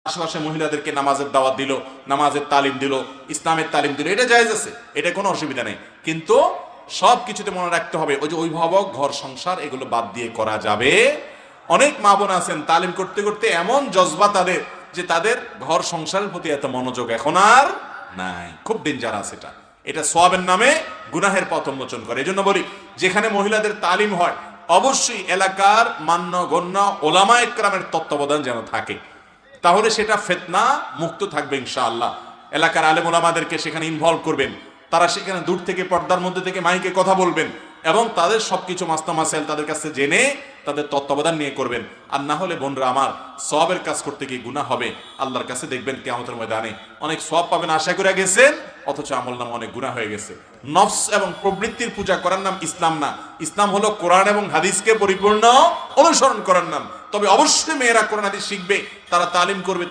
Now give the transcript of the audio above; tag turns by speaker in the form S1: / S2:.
S1: আশেপাশে মহিলাদেরকে নামাজের দাওয়াত দিল, নামাজের তালিম দিল, ইসলামের তালিম দিল, এটা জায়েজ আছে, এটা কোনো অসুবিধা নেই। কিন্তু সব কিছুতে মনে রাখতে হবে ওই যে অভিভাবক, ঘর সংসার, এগুলো বাদ দিয়ে করা যাবে। অনেক মা বোন আছেন তালিম করতে করতে এমন জজবা তাদের যে তাদের ঘর সংসারের প্রতি এত মনোযোগ এখন আর নাই। খুব ডেঞ্জারাস এটা। এটা সওয়াবের নামে গুনাহের পথ উন্মোচন করে। এজন্য বলি, যেখানে মহিলাদের তালিম হয় অবশ্যই এলাকার মান্যগণ্য ওলামা একরামের তত্ত্বাবধান যেন থাকে, তাহলে সেটা ফিতনা মুক্ত থাকবে ইনশাআল্লাহ। এলাকার আলেম ওলামাদেরকে সেখানে ইনভলভ করবেন, তারা সেখানে দূর থেকে পর্দার মধ্যে থেকে মাইকে কথা বলবেন এবং তাদের সবকিছু মাস্তা মাসাইল তাদের কাছে জেনে তাদের তত্ত্বাবধান নিয়ে করবেন। আর না হলে বোনরা আমার, সওয়াবের কাজ করতে গিয়ে গুনাহ হবে, আল্লাহর কাছে দেখবেন কিয়ামতের ময়দানে অনেক সওয়াব পাবেন আশা করে গেছেন, অথচ আমলনামা অনেক গুনাহ হয়ে গেছে। নফস এবং প্রবৃত্তির পূজা করার নাম ইসলাম না। ইসলাম হলো কোরআন এবং হাদিসকে পরিপূর্ণ অনুসরণ করার নাম। তবে অবশ্যই মেয়েরা কোরআন হাদিস শিখবে, তারা তালিম করবে।